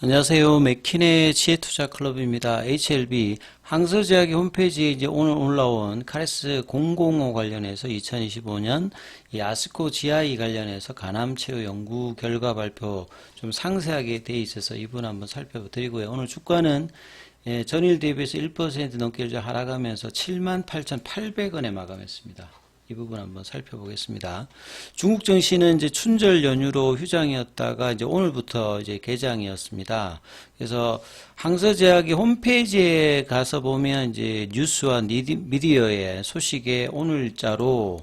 안녕하세요. 맥킨의 지혜투자클럽입니다. HLB 항서제약의 홈페이지에 이제 오늘 올라온 카레스 005 관련해서 2025년 이 아스코 GI 관련해서 간암체외 연구 결과 발표 좀 상세하게 되어 있어서 이 부분 한번 살펴드리고요. 오늘 주가는 전일 대비해서 1% 넘게 하락하면서 78,800원에 마감했습니다. 이 부분 한번 살펴보겠습니다. 중국 증시는 이제 춘절 연휴로 휴장이었다가 이제 오늘부터 이제 개장이었습니다. 그래서 항서제약의 홈페이지에 가서 보면 이제 뉴스와 미디어의 소식에 오늘자로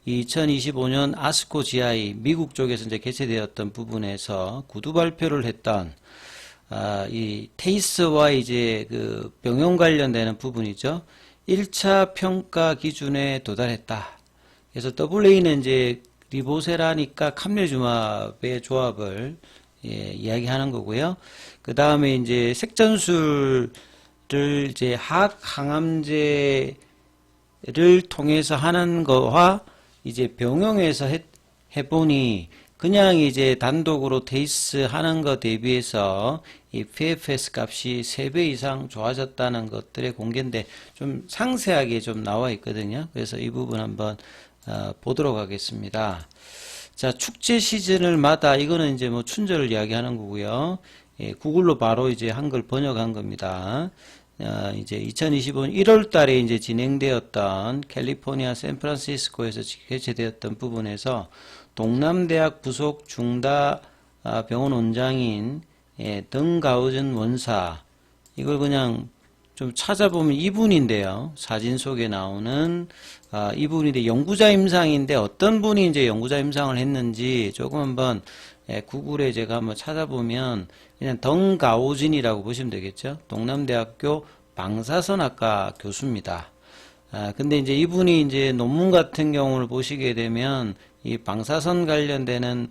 2025년 아스코 GI 미국 쪽에서 이제 개최되었던 부분에서 구두 발표를 했던 이 테이스와 이제 그 병용 관련되는 부분이죠. 1차 평가 기준에 도달했다. 그래서 AA는 이제 리보세라니까 캄레주마의 조합을 이야기하는 거고요. 그 다음에 이제 색전술을 이제 항암제를 통해서 하는 거와 이제 병용에서 해보니 그냥 이제 단독으로 테이스 하는 것 대비해서 이 PFS 값이 3배 이상 좋아졌다는 것들의 공개인데 좀 상세하게 좀 나와 있거든요. 그래서 이 부분 한번 보도록 하겠습니다. 자, 축제 시즌을 마다 이거는 이제 뭐 춘절을 이야기하는 거고요. 구글로 바로 이제 한글 번역한 겁니다. 이제 2025년 1월 달에 이제 진행되었던 캘리포니아 샌프란시스코에서 개최되었던 부분에서 동남대학 부속 중다 병원 원장인 덩가우전 원사, 이걸 그냥 좀 찾아보면 이분인데요. 사진 속에 나오는 이분인데 연구자 임상인데 어떤 분이 이제 연구자 임상을 했는지 조금 한번 구글에 제가 한번 찾아보면 그냥 덩가오진이라고 보시면 되겠죠. 동남대학교 방사선학과 교수입니다. 근데 이제 이분이 이제 논문 같은 경우를 보시게 되면 이 방사선 관련되는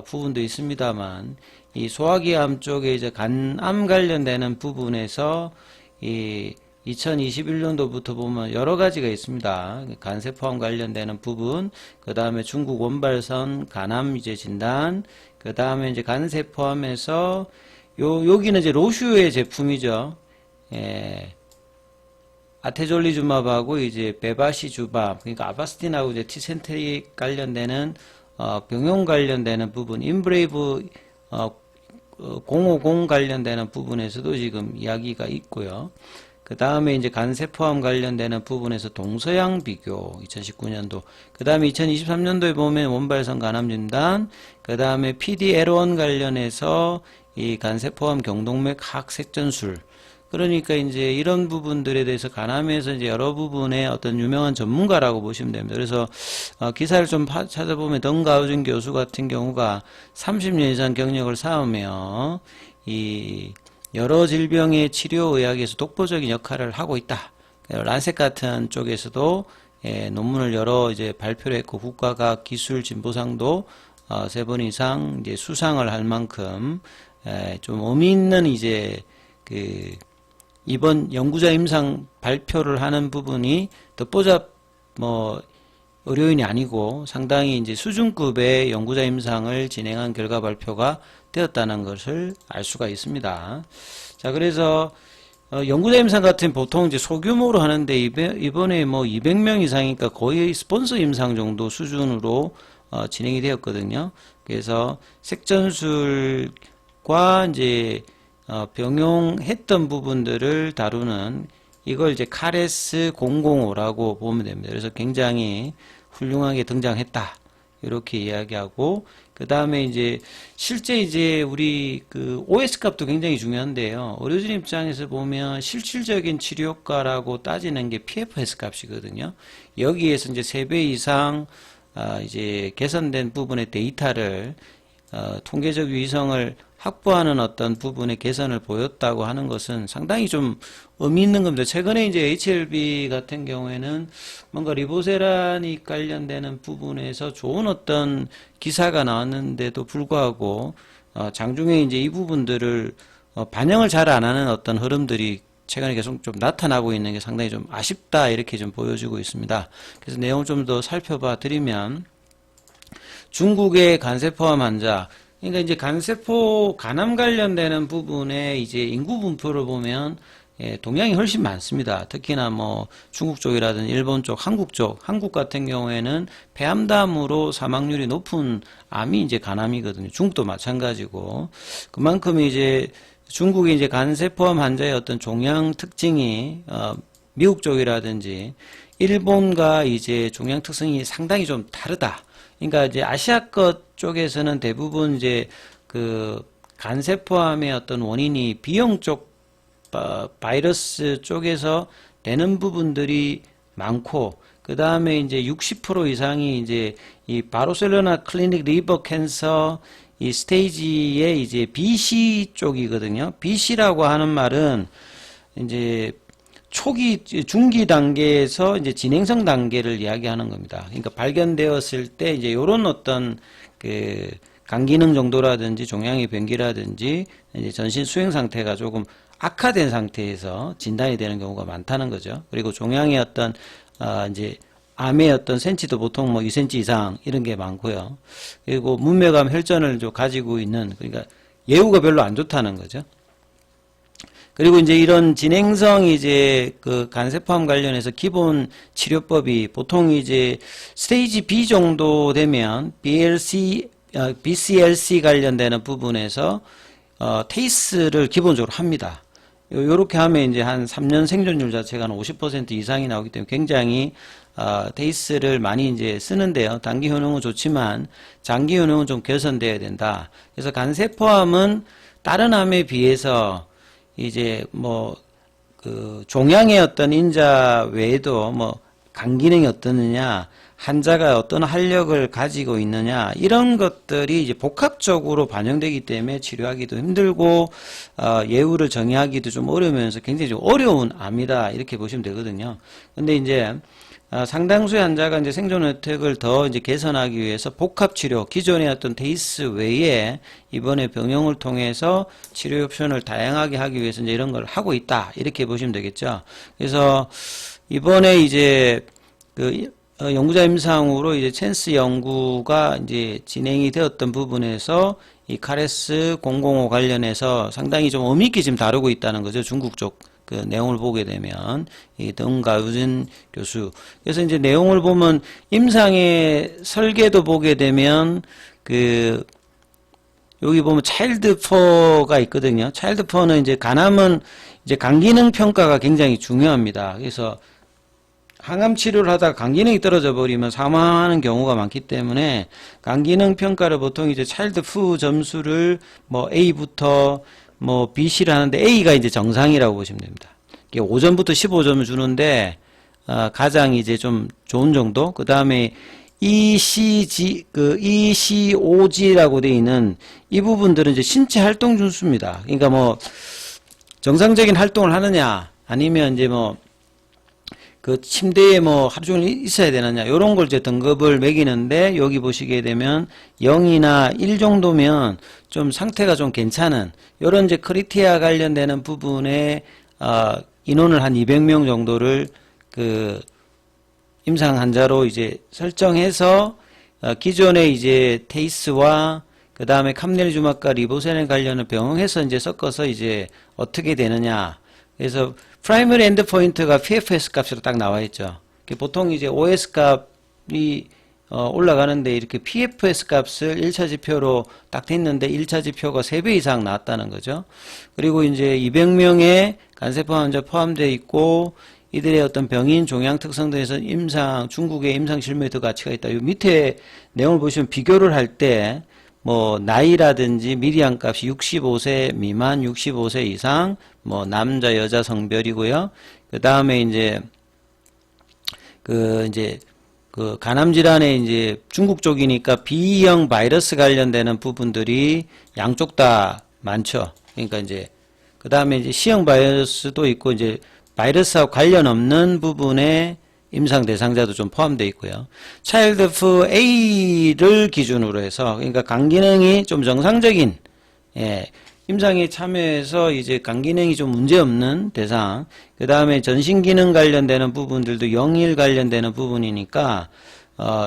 부분도 있습니다만 이 소화기암 쪽에 이제 간암 관련되는 부분에서 이 2021년도부터 보면 여러 가지가 있습니다. 간세포암 관련되는 부분, 그 다음에 중국 원발선 간암 이제 진단, 그 다음에 이제 간세포암에서 여기는 이제 로슈의 제품이죠. 아테졸리주맙하고 이제 베바시주밥, 그러니까 아바스틴하고 이제 티센트릭 관련되는 병용 관련되는 부분, 인브레이브 050 관련되는 부분에서도 지금 이야기가 있고요. 그 다음에 이제 간세포암 관련되는 부분에서 동서양 비교 2019년도, 그 다음에 2023년도에 보면 원발선 간암 진단, 그 다음에 PD-L1 관련해서 이 간세포암 경동맥 학색전술, 그러니까 이제 이런 부분들에 대해서 간암에서 이제 여러 부분의 어떤 유명한 전문가라고 보시면 됩니다. 그래서 기사를 좀 찾아보면 덩가우준 교수 같은 경우가 30년 이상 경력을 쌓으며 이 여러 질병의 치료 의학에서 독보적인 역할을 하고 있다. 란셋 같은 쪽에서도 논문을 여러 이제 발표를 했고 국가과학 기술 진보상도 3번 이상 이제 수상을 할 만큼 좀 의미 있는 이제 그 이번 연구자 임상 발표를 하는 부분이 듣보잡 의료인이 아니고 상당히 이제 수준급의 연구자 임상을 진행한 결과 발표가 되었다는 것을 알 수가 있습니다. 자, 그래서 연구자 임상 같은 보통 이제 소규모로 하는데 이번에 뭐 200명 이상이니까 거의 스폰서 임상 정도 수준으로 진행이 되었거든요. 그래서 색전술과 이제 병용했던 부분들을 다루는 이걸 이제 카레스 005라고 보면 됩니다. 그래서 굉장히 훌륭하게 등장했다. 이렇게 이야기하고, 그 다음에 이제 실제 이제 우리 그 OS 값도 굉장히 중요한데요. 의료진 입장에서 보면 실질적인 치료 효과라고 따지는 게 PFS 값이거든요. 여기에서 이제 3배 이상 이제 개선된 부분의 데이터를 통계적 위성을 확보하는 어떤 부분의 개선을 보였다고 하는 것은 상당히 좀 의미 있는 겁니다. 최근에 이제 HLB 같은 경우에는 뭔가 리보세라닉 관련되는 부분에서 좋은 어떤 기사가 나왔는데도 불구하고 장중에 이제 이 부분들을 반영을 잘 안 하는 어떤 흐름들이 최근에 계속 좀 나타나고 있는 게 상당히 좀 아쉽다 이렇게 좀 보여지고 있습니다. 그래서 내용을 좀 더 살펴봐 드리면 중국의 간세포암 환자, 그러니까 이제 간세포, 간암 관련되는 부분에 이제 인구 분포를 보면 동양이 훨씬 많습니다. 특히나 뭐 중국 쪽이라든지 일본 쪽, 한국 같은 경우에는 폐암 다음으로 사망률이 높은 암이 이제 간암이거든요. 중국도 마찬가지고 그만큼 이제 중국의 이제 간세포암 환자의 어떤 종양 특징이 미국 쪽이라든지 일본과 이제 종양 특성이 상당히 좀 다르다. 그러니까 이제 아시아권 쪽에서는 대부분 이제 그 간세포암의 어떤 원인이 B형 쪽 바이러스 쪽에서 되는 부분들이 많고, 그 다음에 이제 60% 이상이 이제 이 바르셀로나 클리닉 리버 캔서 이 스테이지의 이제 BC 쪽이거든요. BC라고 하는 말은 이제 초기, 중기 단계에서 이제 진행성 단계를 이야기하는 겁니다. 그러니까 발견되었을 때 이제 요런 어떤 그 간 기능 정도라든지 종양의 변기라든지 이제 전신 수행 상태가 조금 악화된 상태에서 진단이 되는 경우가 많다는 거죠. 그리고 종양의 어떤 이제 암의 어떤 센치도 보통 뭐 2cm 이상 이런 게 많고요. 그리고 문맥암 혈전을 좀 가지고 있는, 그러니까 예후가 별로 안 좋다는 거죠. 그리고 이제 이런 진행성 이제 그 간세포암 관련해서 기본 치료법이 보통 이제 스테이지 B 정도 되면 BCLC 관련되는 부분에서 테이스를 기본적으로 합니다. 요렇게 하면 이제 한 3년 생존율 자체가 한 50% 이상이 나오기 때문에 굉장히 테이스를 많이 이제 쓰는데요. 단기 효능은 좋지만 장기 효능은 좀 개선돼야 된다. 그래서 간세포암은 다른 암에 비해서 이제 뭐 그 종양의 어떤 인자 외에도 뭐 간 기능이 어떠느냐, 환자가 어떤 활력을 가지고 있느냐, 이런 것들이 이제 복합적으로 반영되기 때문에 치료하기도 힘들고 예후를 정의하기도 좀 어려우면서 굉장히 좀 어려운 암이다, 이렇게 보시면 되거든요. 근데 이제 상당수의 환자가 이제 생존 혜택을 더 이제 개선하기 위해서 복합 치료, 기존의 어떤 데이스 외에 이번에 병용을 통해서 치료 옵션을 다양하게 하기 위해서 이제 이런 걸 하고 있다, 이렇게 보시면 되겠죠. 그래서 이번에 이제 그 연구자 임상으로 이제 챈스 연구가 이제 진행이 되었던 부분에서 이 카레스 005 관련해서 상당히 좀 의미있게 지금 다루고 있다는 거죠. 중국 쪽 그 내용을 보게 되면 이 덩가우진 교수. 그래서 이제 내용을 보면 임상의 설계도 보게 되면 그 여기 보면 차일드 4가 있거든요. 차일드 4는 이제 간암은 이제 간 기능 평가가 굉장히 중요합니다. 그래서 항암 치료를 하다가 간 기능이 떨어져 버리면 사망하는 경우가 많기 때문에 간 기능 평가를 보통 이제 차일드 4 점수를 뭐 A부터 뭐 BC를 하는데 A가 이제 정상이라고 보시면 됩니다. 이게 5점부터 15점을 주는데 가장 이제 좀 좋은 정도. 그 다음에 ECG, ECOG라고 되어 있는 이 부분들은 이제 신체 활동 준수입니다. 그러니까 뭐 정상적인 활동을 하느냐, 아니면 이제 뭐 그 침대에 뭐 하루 종일 있어야 되느냐, 요런 걸 이제 등급을 매기는데, 여기 보시게 되면 0이나 1 정도면 좀 상태가 좀 괜찮은 요런 이제 크리티아 관련되는 부분에 인원을 한 200명 정도를 그 임상 환자로 이제 설정해서 기존의 이제 테이스와 그 다음에 캄넬주막과 리보세렌 관련을 병행해서 이제 섞어서 이제 어떻게 되느냐. 그래서 프라이머리 엔드 포인트가 PFS 값으로 딱 나와 있죠. 보통 이제 OS 값이 올라가는데 이렇게 PFS 값을 1차 지표로 딱 됐는데 1차 지표가 3배 이상 나왔다는 거죠. 그리고 이제 200명의 간세포 환자 포함되어 있고, 이들의 어떤 병인 종양 특성 등에서 중국의 임상 실무에 더 가치가 있다. 이 밑에 내용을 보시면 비교를 할 때 뭐 나이라든지 미리암 값이 65세 미만, 65세 이상, 뭐 남자 여자 성별이고요. 그 다음에 이제 그 간암 질환에 이제 중국 쪽이니까 B형 바이러스 관련되는 부분들이 양쪽 다 많죠. 그러니까 이제 그 다음에 이제 C형 바이러스도 있고, 이제 바이러스와 관련 없는 부분에 임상 대상자도 좀 포함되어 있고요. 차일드 A를 기준으로 해서, 그러니까 간 기능이 좀 정상적인, 임상에 참여해서 이제 간 기능이 좀 문제없는 대상, 그 다음에 전신 기능 관련되는 부분들도 0일 관련되는 부분이니까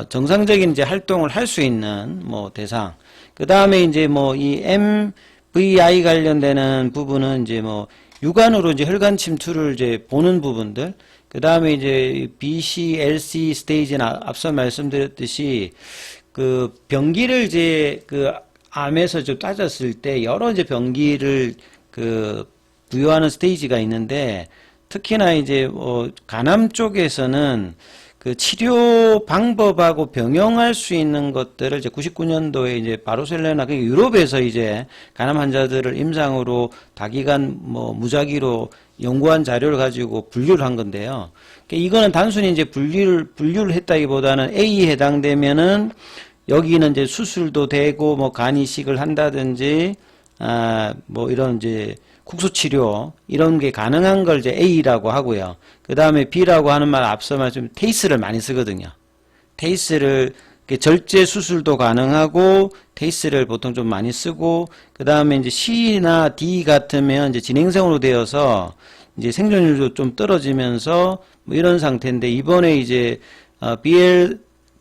정상적인 이제 활동을 할 수 있는 뭐 대상, 그 다음에 이제 뭐 이 MVI 관련되는 부분은 이제 뭐 육안으로 이제 혈관 침투를 이제 보는 부분들. 그 다음에 이제 BCLC 스테이지는 앞서 말씀드렸듯이 그 병기를 이제 그 암에서 좀 따졌을 때 여러 이제 병기를 그 부여하는 스테이지가 있는데 특히나 이제 간암 쪽에서는 그 치료 방법하고 병용할 수 있는 것들을 이제 99년도에 이제 바르셀로나, 유럽에서 이제 간암 환자들을 임상으로 다기간 뭐 무작위로 연구한 자료를 가지고 분류를 한 건데요. 이거는 단순히 이제 분류를 했다기보다는 A에 해당되면은 여기는 이제 수술도 되고 뭐 간 이식을 한다든지 뭐 이런 이제 국소 치료 이런 게 가능한 걸 이제 A라고 하고요. 그 다음에 B라고 하는 말 앞서 말씀 테이스를 많이 쓰거든요. 테이스를 절제 수술도 가능하고 테이스를 보통 좀 많이 쓰고 그 다음에 이제 C나 D 같으면 이제 진행성으로 되어서 이제 생존율도 좀 떨어지면서 뭐 이런 상태인데 이번에 이제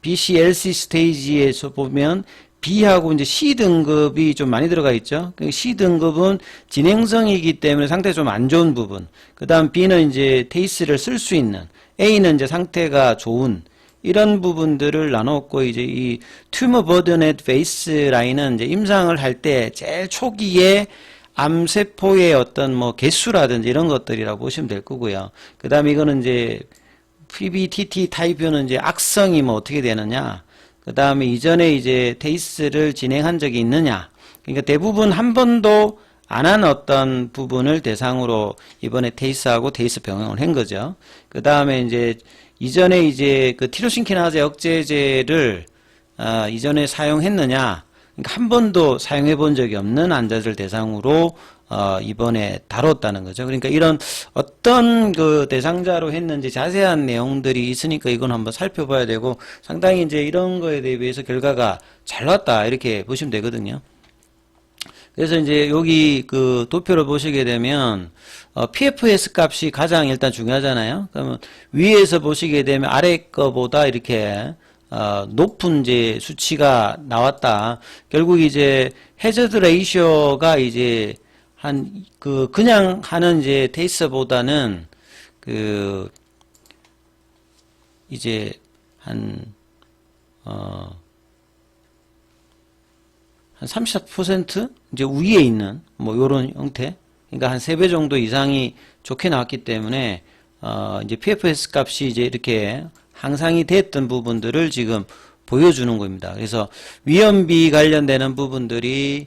BCLC 스테이지에서 보면 B하고 이제 C 등급이 좀 많이 들어가 있죠. C 등급은 진행성이기 때문에 상태가 좀 안 좋은 부분. 그 다음 B는 이제 테이스를 쓸 수 있는, A는 이제 상태가 좋은, 이런 부분들을 나눴고, 이제 이 튜머 버든 앳 베이스 라인은 이제 임상을 할 때 제일 초기에 암세포의 어떤 뭐 개수라든지 이런 것들이라고 보시면 될 거고요. 그 다음에 이거는 이제 PBTT 타입은 이제 악성이 뭐 어떻게 되느냐. 그 다음에 이전에 이제 테이스를 진행한 적이 있느냐. 그러니까 대부분 한 번도 안 한 어떤 부분을 대상으로 이번에 테이스하고 테이스 병행을 한 거죠. 그 다음에 이제 이전에 이제 그 티로신키나제 억제제를 이전에 사용했느냐. 그러니까 한 번도 사용해 본 적이 없는 환자들 대상으로 이번에 다뤘다는 거죠. 그러니까 이런 어떤 그 대상자로 했는지 자세한 내용들이 있으니까 이건 한번 살펴봐야 되고 상당히 이제 이런 거에 대비해서 결과가 잘 나왔다 이렇게 보시면 되거든요. 그래서 이제 여기 그 도표를 보시게 되면 PFS 값이 가장 일단 중요하잖아요. 그러면 위에서 보시게 되면 아래 거보다 이렇게 높은 이제 수치가 나왔다. 결국 이제 해저드 레이쇼가 이제 그냥 하는 이제 테이스보다는 이제 한 34% 이제 위에 있는 뭐 요런 형태. 그러니까 한 3배 정도 이상이 좋게 나왔기 때문에 이제 PFS 값이 이제 이렇게 향상이 됐던 부분들을 지금 보여주는 겁니다. 그래서 위험비 관련되는 부분들이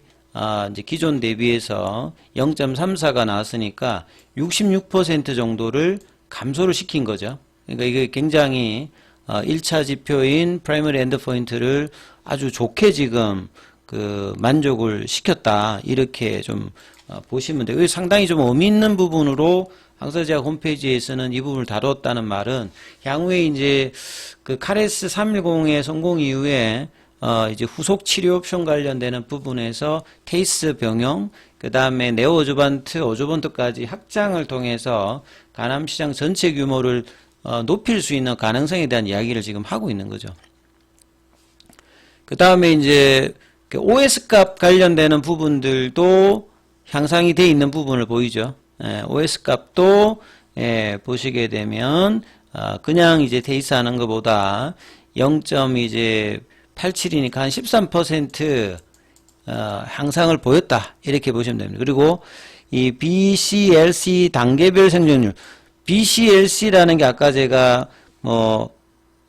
이제 기존 대비해서 0.34가 나왔으니까 66% 정도를 감소를 시킨 거죠. 그러니까 이게 굉장히 1차 지표인 프라이머리 엔드포인트를 아주 좋게 지금 그 만족을 시켰다. 이렇게 좀 보시면 돼요. 상당히 좀 의미 있는 부분으로 항서제약 홈페이지에서는 이 부분을 다뤘다는 말은 향후에 이제 그 카레스 310의 성공 이후에 이제 후속 치료 옵션 관련되는 부분에서 테이스 병용, 그 다음에 네오어주반트, 어주반트까지 확장을 통해서 간암 시장 전체 규모를 높일 수 있는 가능성에 대한 이야기를 지금 하고 있는 거죠. 그 다음에 이제 OS 값 관련되는 부분들도 향상이 돼 있는 부분을 보이죠. OS 값도 보시게 되면 그냥 이제 테이스 하는 것보다 0.87이니까 한 13% 향상을 보였다. 이렇게 보시면 됩니다. 그리고 이 BCLC 단계별 생존율, BCLC라는 게 아까 제가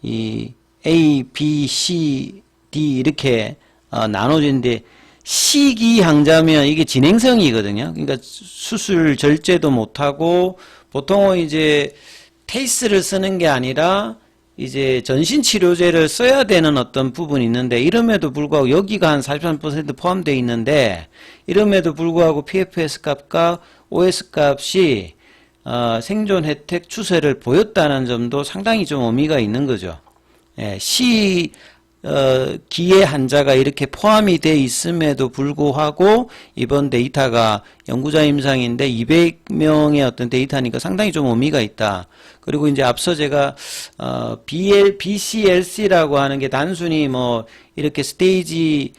이 A, B, C, D 이렇게 나눠지는데 C기 항자면 이게 진행성이거든요. 그러니까 수술 절제도 못하고 보통은 이제 테이스를 쓰는 게 아니라 이제 전신 치료제를 써야 되는 어떤 부분이 있는데 이름에도 불구하고 여기가 한 43% 포함되어 있는데 이름에도 불구하고 PFS 값과 OS 값이 생존 혜택 추세를 보였다는 점도 상당히 좀 의미가 있는 거죠. C 기의 환자가 이렇게 포함이 돼 있음에도 불구하고 이번 데이터가 연구자 임상인데 200명의 어떤 데이터니까 상당히 좀 의미가 있다. 그리고 이제 앞서 제가 BCLC라고 하는 게 단순히 뭐 이렇게 스테이지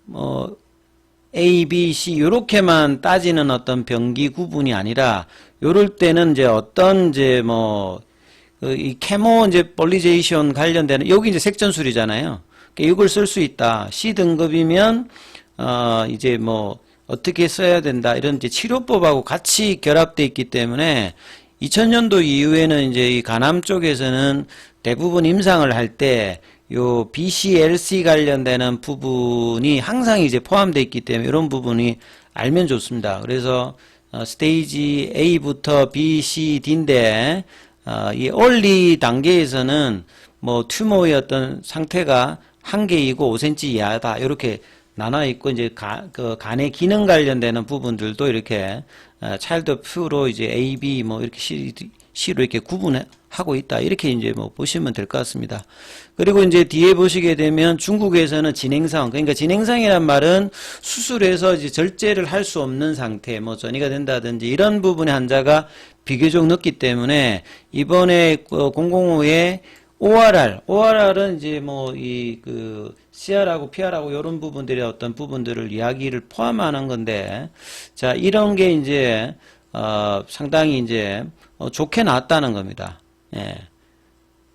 뭐 A, B, C 요렇게만 따지는 어떤 병기 구분이 아니라 요럴 때는 이제 어떤 이제 뭐 이 케모 이제 볼리제이션 관련되는 여기 이제 색전술이잖아요. 그러니까 이걸 쓸 수 있다. C 등급이면 이제 뭐 어떻게 써야 된다. 이런 이제 치료법하고 같이 결합되어 있기 때문에 2000년도 이후에는 이제 이 간암 쪽에서는 대부분 임상을 할 때 요 BCLC 관련되는 부분이 항상 이제 포함되어 있기 때문에 이런 부분이 알면 좋습니다. 그래서 스테이지 A부터 B, C, D인데 이 early 단계에서는 뭐 튜머의 어떤 상태가 1개이고 5cm 이하다 이렇게 나눠 있고 이제 그 간의 기능 관련되는 부분들도 이렇게 차일드 퓨로 이제 A, B 뭐 이렇게 C로 이렇게 구분하고 있다 이렇게 이제 뭐 보시면 될 것 같습니다. 그리고 이제 뒤에 보시게 되면 중국에서는 진행상 그러니까 진행상이란 말은 수술해서 이제 절제를 할 수 없는 상태 뭐 전이가 된다든지 이런 부분의 환자가 비교적 늦기 때문에 이번에 005에 ORR은 이제 뭐 이 그 CR하고 PR하고 이런 부분들의 어떤 부분들을 이야기를 포함하는 건데 자 이런 게 이제 상당히 이제 좋게 나왔다는 겁니다. 예.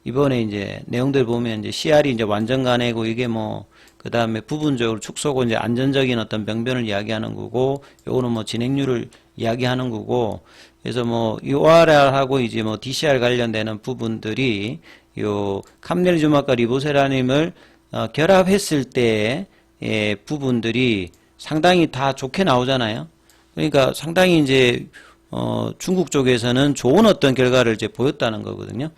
이번에 이제 내용들 보면 이제 CR이 이제 완전 간이고 이게 뭐 그 다음에 부분적으로 축소고 이제 안전적인 어떤 병변을 이야기하는 거고 요거는 뭐 진행률을 이야기하는 거고 그래서 뭐 이 ORR하고 이제 뭐 DCR 관련되는 부분들이 요 캄넬리주막과 리보세라님을 결합했을 때의 부분들이 상당히 다 좋게 나오잖아요. 그러니까 상당히 이제 중국 쪽에서는 좋은 어떤 결과를 이제 보였다는 거거든요.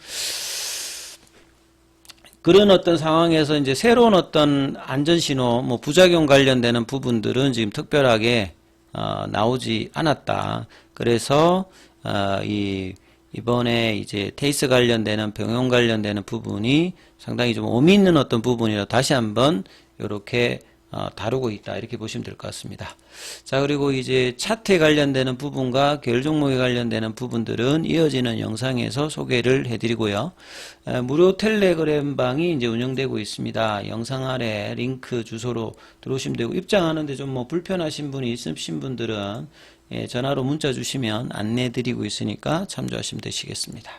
그런 어떤 상황에서 이제 새로운 어떤 안전신호, 뭐 부작용 관련되는 부분들은 지금 특별하게 나오지 않았다. 그래서 이번에 이제 테이스 관련되는 병용 관련되는 부분이 상당히 좀 의미 있는 어떤 부분이라 다시 한번 이렇게 다루고 있다 이렇게 보시면 될 것 같습니다. 자 그리고 이제 차트에 관련되는 부분과 계열 종목에 관련되는 부분들은 이어지는 영상에서 소개를 해드리고요. 무료 텔레그램 방이 이제 운영되고 있습니다. 영상 아래 링크 주소로 들어오시면 되고 입장하는데 좀 뭐 불편하신 분이 있으신 분들은 전화로 문자 주시면 안내 드리고 있으니까 참조하시면 되시겠습니다.